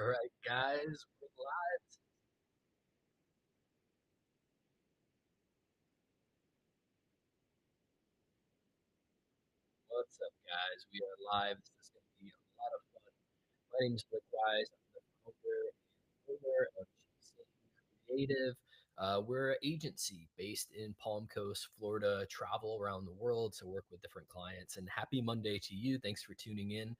All right, guys, we're live. What's up, guys? We are live. This is going to be a lot of fun. My name is Blake Wise. I'm the founder and owner of GC Creative. We're an agency based in Palm Coast, Florida, travel around the world to work with different clients. And happy Monday to you. Thanks for tuning in.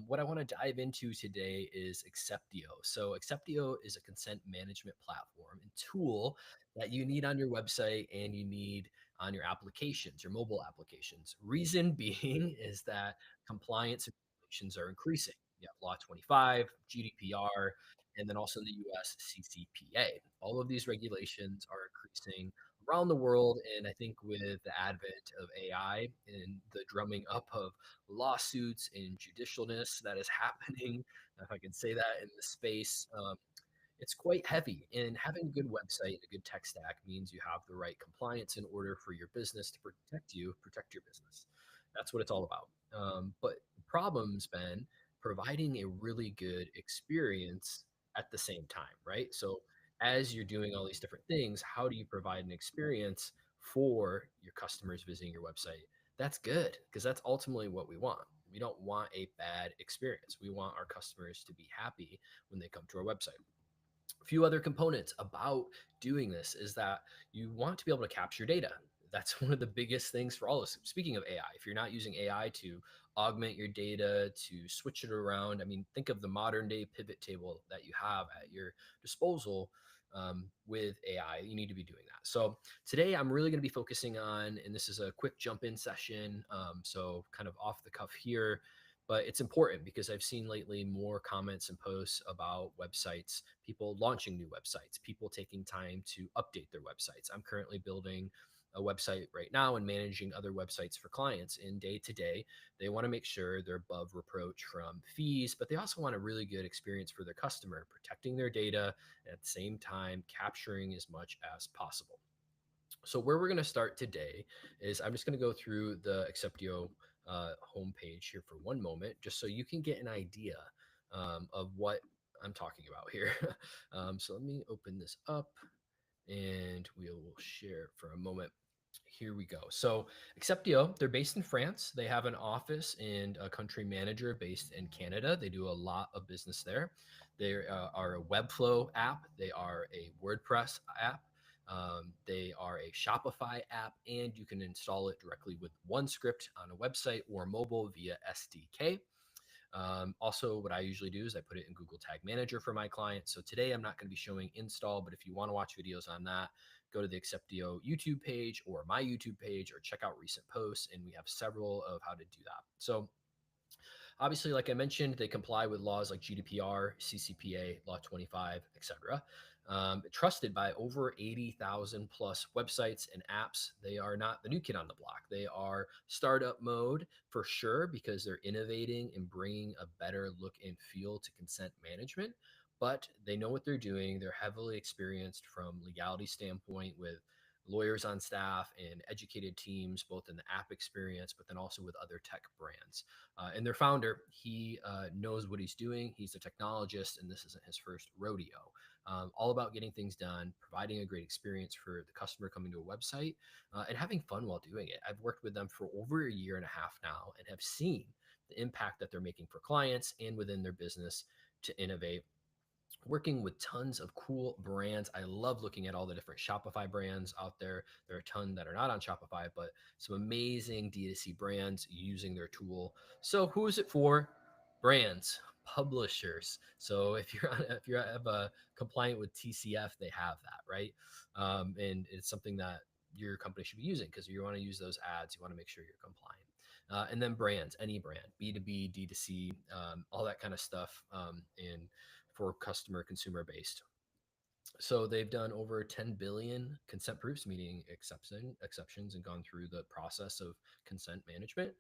What I want to dive into today is Acceptio. So, Acceptio is a consent management platform and tool that you need on your website and you need on your applications, your mobile applications. Reason being is that compliance regulations are increasing. You have Law 25, GDPR, and then also in the US, CCPA. All of these regulations are increasing around the world. And I think with the advent of AI and the drumming up of lawsuits and judicialness that is happening, if I can say that in the space, it's quite heavy. And having a good website, a good tech stack means you have the right compliance in order for your business to protect you, protect your business. That's what it's all about. But the problem's been providing a really good experience at the same time, right? So as you're doing all these different things, how do you provide an experience for your customers visiting your website? That's good because that's ultimately what we want. We don't want a bad experience. We want our customers to be happy when they come to our website. A few other components about doing this is that you want to be able to capture data. That's one of the biggest things for all of us. Speaking of AI, if you're not using AI to augment your data, to switch it around, I mean, think of the modern day pivot table that you have at your disposal with AI. You need to be doing that. So today I'm really going to be focusing on, and this is a quick jump in session. So kind of off the cuff here, but it's important because I've seen lately more comments and posts about websites, people launching new websites, people taking time to update their websites. I'm currently building a website right now and managing other websites for clients in day to day. They want to make sure they're above reproach from fees, but they also want a really good experience for their customer, protecting their data and at the same time capturing as much as possible. So where we're going to start today is I'm just going to go through the Acceptio homepage here for one moment, just so you can get an idea of what I'm talking about here. So let me open this up and we will share for a moment. Here we go. So Acceptio, they're based in France. They have an office and a country manager based in Canada. They do a lot of business there. They are a Webflow app. They are a WordPress app. They are a Shopify app, and you can install it directly with one script on a website or mobile via SDK. Also, what I usually do is I put it in Google Tag Manager for my clients. So today I'm not going to be showing install, but if you want to watch videos on that, go to the Acceptio YouTube page or my YouTube page or check out recent posts. And we have several of how to do that. So obviously, like I mentioned, they comply with laws like GDPR, CCPA, Law 25, etc. Trusted by over 80,000 plus websites and apps. They are not the new kid on the block. They are startup mode for sure because they're innovating and bringing a better look and feel to consent management. But they know what they're doing. They're heavily experienced from legality standpoint with lawyers on staff and educated teams, both in the app experience, but then also with other tech brands. And their founder, he knows what he's doing. He's a technologist, and this isn't his first rodeo. All about getting things done, providing a great experience for the customer coming to a website, and having fun while doing it. I've worked with them for over a year and a half now and have seen the impact that they're making for clients and within their business to innovate, working with tons of cool brands. I love looking at all the different Shopify brands out there. There are a ton that are not on Shopify, but some amazing D2C brands using their tool. So who is it for? Brands, publishers. So if you're on, if you have a compliant with TCF, they have that, right? And it's something that your company should be using because you want to use those ads. You want to make sure you're compliant. And then brands, any brand, B2B, D2C, all that kind of stuff. And for customer consumer based. So they've done over 10 billion consent proofs, meaning exceptions, and gone through the process of consent management.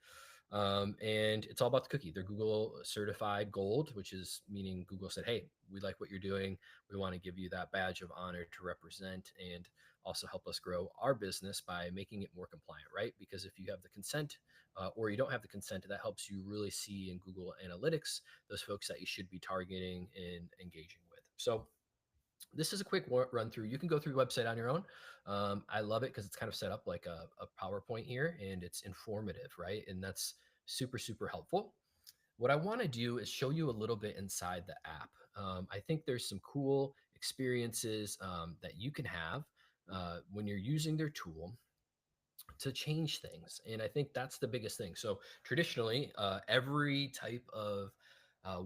And it's all about the cookie. They're Google certified gold, which is meaning Google said, hey, we like what you're doing. We want to give you that badge of honor to represent and also help us grow our business by making it more compliant, right? Because if you have the consent or you don't have the consent, that helps you really see in Google Analytics those folks that you should be targeting and engaging with. So this is a quick run through. You can go through the website on your own. I love it because it's kind of set up like a PowerPoint here and it's informative, right? And that's super, super helpful. What I want to do is show you a little bit inside the app. I think there's some cool experiences that you can have when you're using their tool to change things. And I think that's the biggest thing. So traditionally, every type of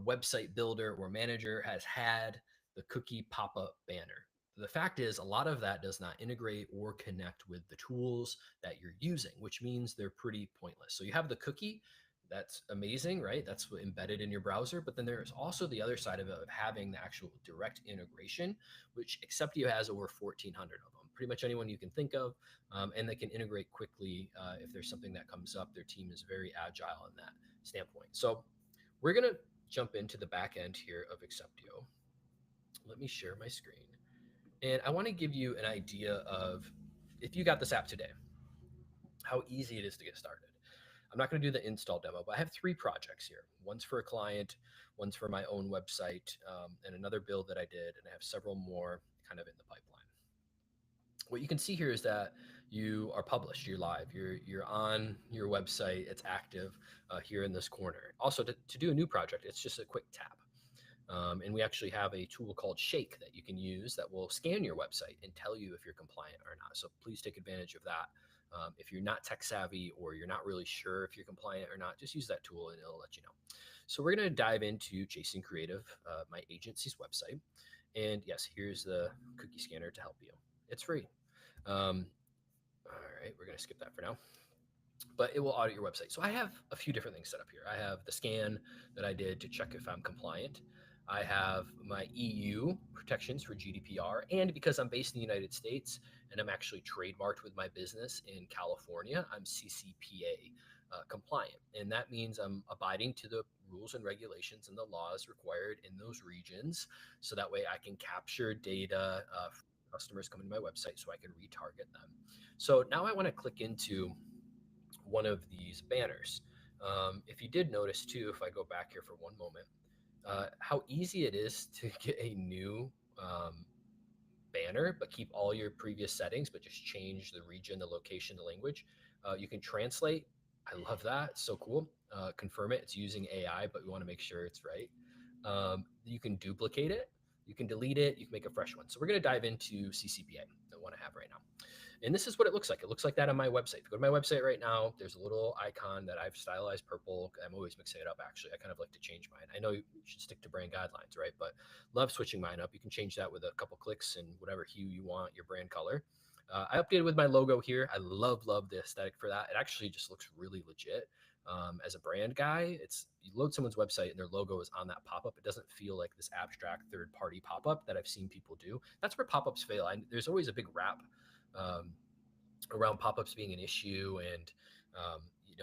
website builder or manager has had the cookie pop-up banner. The fact is, a lot of that does not integrate or connect with the tools that you're using, which means they're pretty pointless. So you have the cookie, that's amazing, right? That's embedded in your browser. But then there's also the other side of it of having the actual direct integration, which Acceptio has over 1,400 of them. Pretty much anyone you can think of, and they can integrate quickly if there's something that comes up. Their team is very agile in that standpoint. So we're going to jump into the back end here of Acceptio. Let me share my screen. And I want to give you an idea of if you got this app today, how easy it is to get started. I'm not going to do the install demo, but I have 3 projects here. One's for a client, one's for my own website, and another build that I did, and I have several more kind of in the pipeline. What you can see here is that you are published, you're live, you're on your website, it's active here in this corner. Also, to do a new project, it's just a quick tap. And we actually have a tool called Shake that you can use that will scan your website and tell you if you're compliant or not. So please take advantage of that. If you're not tech savvy or you're not really sure if you're compliant or not, just use that tool and it'll let you know. So we're going to dive into Chasing Creative, my agency's website. And yes, here's the cookie scanner to help you. It's free. Um, all right, we're going to skip that for now. But it will audit your website. So I have a few different things set up here. I have the scan that I did to check if I'm compliant. I have my EU protections for GDPR. And because I'm based in the United States and I'm actually trademarked with my business in California, I'm CCPA compliant. And that means I'm abiding to the rules and regulations and the laws required in those regions. So that way I can capture data from customers coming to my website so I can retarget them. So now I want to click into one of these banners. If you did notice too, if I go back here for one moment, how easy it is to get a new banner, but keep all your previous settings, but just change the region, the location, the language. You can translate. I love that. It's so cool. Confirm it. It's using AI, but we want to make sure it's right. You can duplicate it. You can delete it. You can make a fresh one. So we're going to dive into CCPA, the one I have right now. And this is what it looks like. It looks like that on my website. If you go to my website right now, there's a little icon that I've stylized purple. I'm always mixing it up, actually. I kind of like to change mine. I know you should stick to brand guidelines, right? But love switching mine up. You can change that with a couple clicks and whatever hue you want, your brand color. I updated with my logo here. I love the aesthetic for that. It actually just looks really legit. As a brand guy, it's you load someone's website and their logo is on that pop-up. It doesn't feel like this abstract third-party pop-up that I've seen people do. That's where pop-ups fail. There's always a big rap um, around pop-ups being an issue and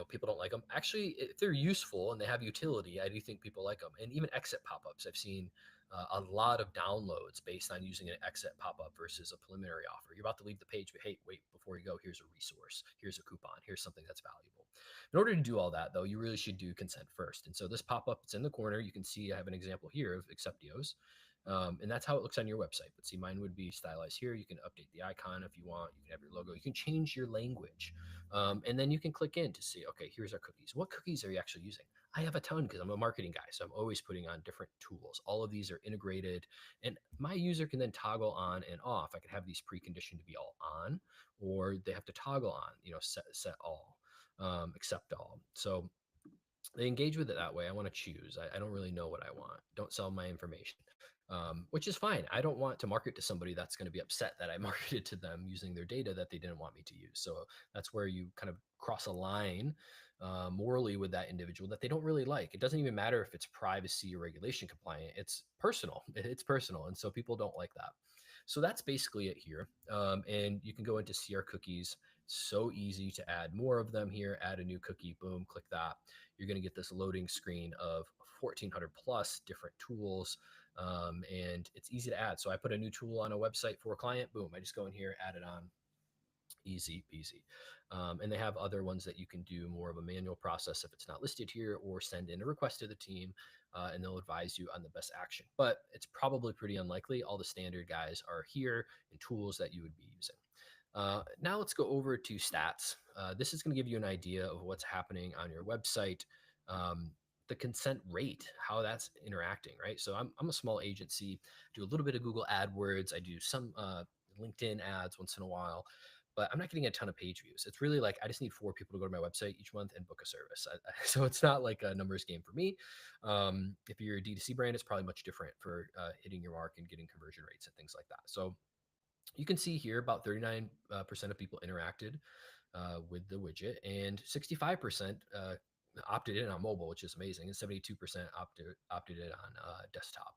people don't like them. Actually, if they're useful and they have utility, I do think people like them. And even exit pop-ups, I've seen a lot of downloads based on using an exit pop-up versus a preliminary offer. You're about to leave the page, but hey, wait, before you go, here's a resource, here's a coupon, here's something that's valuable. In order to do all that, though, you really should do consent first. And so this pop-up, it's in the corner. You can see I have an example here of Acceptios. And that's how it looks on your website. But see, mine would be stylized here. You can update the icon if you want. You can have your logo. You can change your language. And then you can click in to see, okay, here's our cookies. What cookies are you actually using? I have a ton because I'm a marketing guy. So I'm always putting on different tools. All of these are integrated. And my user can then toggle on and off. I can have these preconditioned to be all on, or they have to toggle on, set all, accept all. So they engage with it that way. I want to choose. I don't really know what I want. Don't sell my information, which is fine. I don't want to market to somebody that's going to be upset that I marketed to them using their data that they didn't want me to use. So that's where you kind of cross a line morally with that individual that they don't really like. It doesn't even matter if it's privacy or regulation compliant. It's personal. It's personal. And so people don't like that. So that's basically it here. And you can go into CR cookies. So easy to add more of them here. Add a new cookie. Boom, click that. You're going to get this loading screen of 1,400 plus different tools and it's easy to add. So I put a new tool on a website for a client, boom, I just go in here, add it on, easy peasy. And they have other ones that you can do more of a manual process if it's not listed here, or send in a request to the team, and they'll advise you on the best action. But it's probably pretty unlikely. All the standard guys are here and tools that you would be using. Now let's go over to stats. This is going to give you an idea of what's happening on your website. The consent rate, how that's interacting, right? So I'm a small agency, do a little bit of Google AdWords, I do some LinkedIn ads once in a while, but I'm not getting a ton of page views. It's really like I just need 4 people to go to my website each month and book a service. So it's not like a numbers game for me. If you're a D2C brand, it's probably much different for hitting your mark and getting conversion rates and things like that. So you can see here about 39% of people interacted with the widget, and 65% opted in on mobile, which is amazing, and 72% opted in on desktop.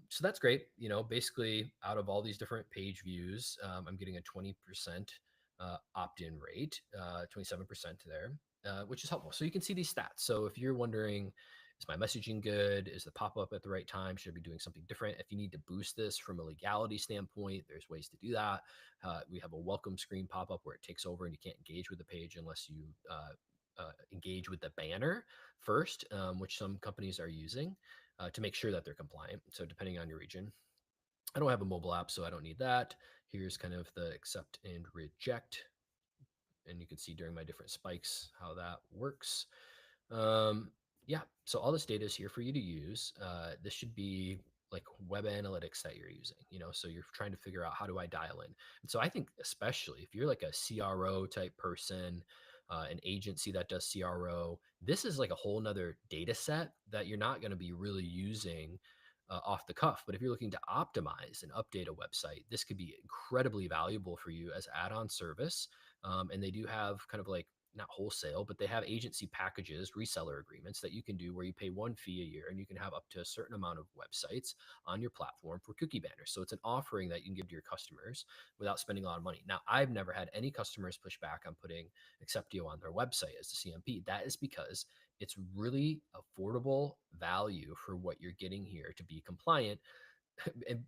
So that's great. You know, basically out of all these different page views, I'm getting a 20% opt-in rate, 27% there, which is helpful. So you can see these stats. So if you're wondering, is my messaging good? Is the pop-up at the right time? Should I be doing something different? If you need to boost this from a legality standpoint, there's ways to do that. We have a welcome screen pop-up where it takes over and you can't engage with the page unless you engage with the banner first, which some companies are using to make sure that they're compliant. So depending on your region. I don't have a mobile app, so I don't need that. Here's kind of the accept and reject. And you can see during my different spikes how that works. Um, yeah, so all this data is here for you to use. This should be like web analytics that you're using, you know, so you're trying to figure out how do I dial in. And so I think, especially if you're like a CRO type person, an agency that does CRO, this is like a whole nother data set that you're not going to be really using off the cuff. But if you're looking to optimize and update a website, this could be incredibly valuable for you as add-on service. And they do have kind of like not wholesale, but they have agency packages, reseller agreements that you can do where you pay one fee a year and you can have up to a certain amount of websites on your platform for cookie banners. So it's an offering that you can give to your customers without spending a lot of money. Now, I've never had any customers push back on putting Acceptio on their website as a CMP. That is because it's really affordable value for what you're getting here to be compliant,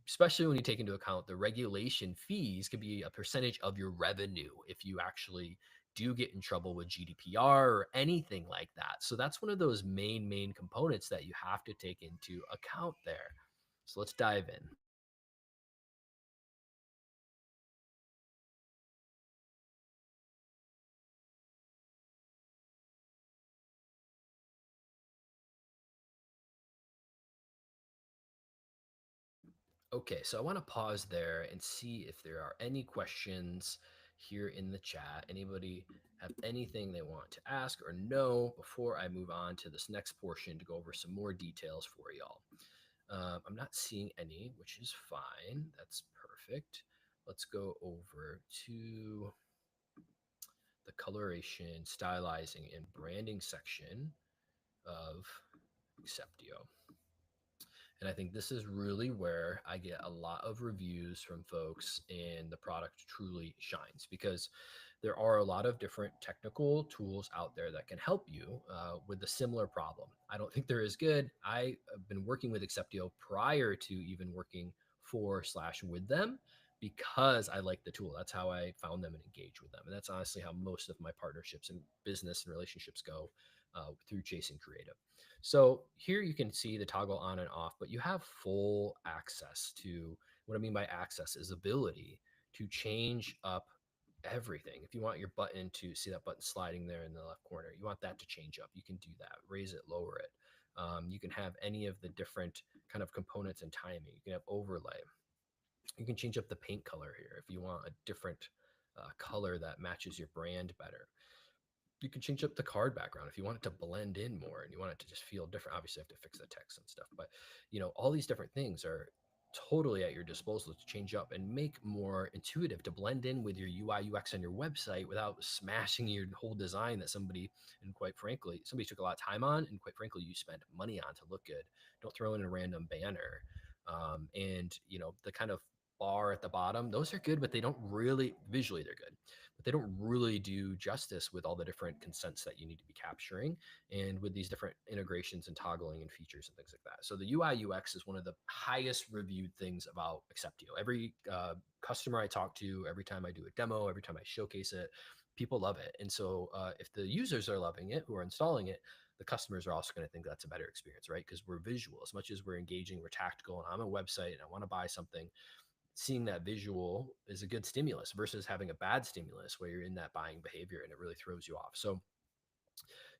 especially when you take into account the regulation fees could be a percentage of your revenue if you actually do get in trouble with GDPR or anything like that. So that's one of those main components that you have to take into account there. So let's dive in. Okay, so I want to pause there and see if there are any questions here in the chat. Anybody have anything they want to ask or know before I move on to this next portion to go over some more details for y'all? I'm not seeing any, which is fine. That's perfect. Let's go over to the coloration, stylizing, and branding section of Acceptio. And I think this is really where I get a lot of reviews from folks and the product truly shines, because there are a lot of different technical tools out there that can help you with a similar problem. I don't think they're as good. I have been working with Acceptio prior to even working for/with them because I like the tool. That's how I found them and engaged with them. And that's honestly how most of my partnerships and business and relationships go through Chasing Creative. So here you can see the toggle on and off, but you have full access to, what I mean by access is ability to change up everything. If you want your button to see that button sliding there in the left corner, you want that to change up, you can do that, raise it, lower it. You can have any of the different kind of components and timing. You can have overlay. You can change up the paint color here if you want a different color that matches your brand better. You can change up the card background if you want it to blend in more and you want it to just feel different. Obviously, you have to fix the text and stuff, but you know, all these different things are totally at your disposal to change up and make more intuitive to blend in with your UI UX on your website without smashing your whole design that somebody, and quite frankly, somebody took a lot of time on, and quite frankly, you spent money on to look good. Don't throw in a random banner. And you know, the kind of bar at the bottom, those are good, but they don't really visually, they're good, but they don't really do justice with all the different consents that you need to be capturing and with these different integrations and toggling and features and things like that. So the UI UX is one of the highest reviewed things about Acceptio. Every customer I talk to, every time I do a demo, every time I showcase it, people love it. And so if the users are loving it who are installing it, the customers are also going to think that's a better experience, right? Because we're visual as much as we're engaging, we're tactical, and I'm a website and I want to buy something. Seeing that visual is a good stimulus versus having a bad stimulus where you're in that buying behavior and it really throws you off. So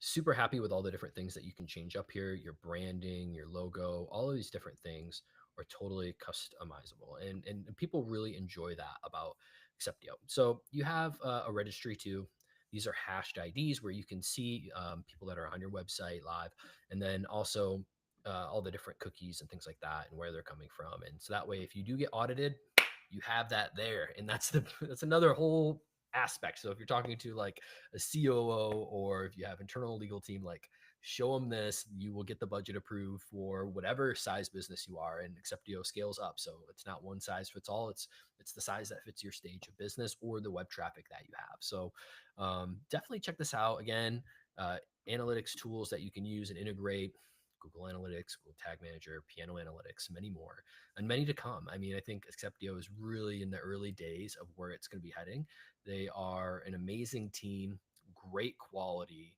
super happy with all the different things that you can change up here. Your branding, your logo, all of these different things are totally customizable, and people really enjoy that about Acceptio. So you have a registry too. These are hashed IDs where you can see people that are on your website live, and then also all the different cookies and things like that, and where they're coming from. And so that way, if you do get audited, you have that there, and that's another whole aspect. So if you're talking to like a COO or if you have internal legal team, like show them this, you will get the budget approved for whatever size business you are. And Acceptio scales up, so it's not one size fits all. It's the size that fits your stage of business or the web traffic that you have. So definitely check this out. Again, uh, analytics tools that you can use and integrate. Google Analytics, Google Tag Manager, Piano Analytics, many more, and many to come. I mean, I think Acceptio is really in the early days of where it's going to be heading. They are an amazing team, great quality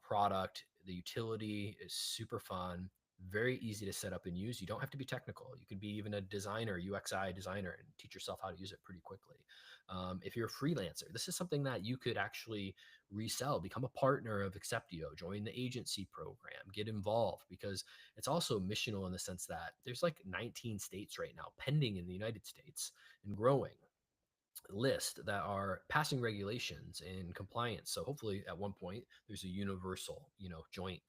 product. The utility is super fun, very easy to set up and use. You don't have to be technical. You could be even a designer, UXI designer, and teach yourself how to use it pretty quickly. If you're a freelancer, this is something that you could actually resell, become a partner of Acceptio, join the agency program, get involved, because it's also missional in the sense that there's like 19 states right now pending in the United States and growing list that are passing regulations and compliance. So hopefully at one point there's a universal, joint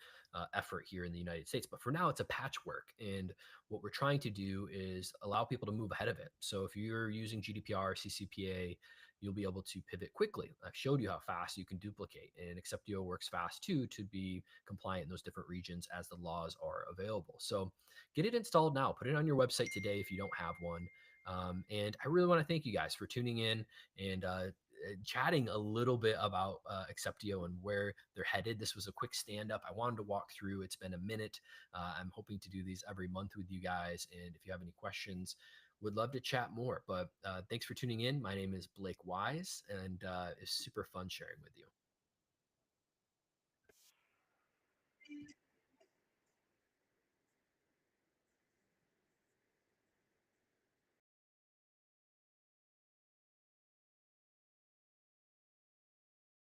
effort here in the United States. But for now, it's a patchwork. And what we're trying to do is allow people to move ahead of it. So if you're using GDPR, CCPA, you'll be able to pivot quickly. I've showed you how fast you can duplicate, and Acceptio works fast too to be compliant in those different regions as the laws are available. So get it installed now. Put it on your website today if you don't have one. And I really want to thank you guys for tuning in and chatting a little bit about Acceptio and where they're headed. This was a quick stand up. I wanted to walk through. It's been a minute. I'm hoping to do these every month with you guys. And if you have any questions, would love to chat more. But thanks for tuning in. My name is Blake Wise, and it's super fun sharing with you.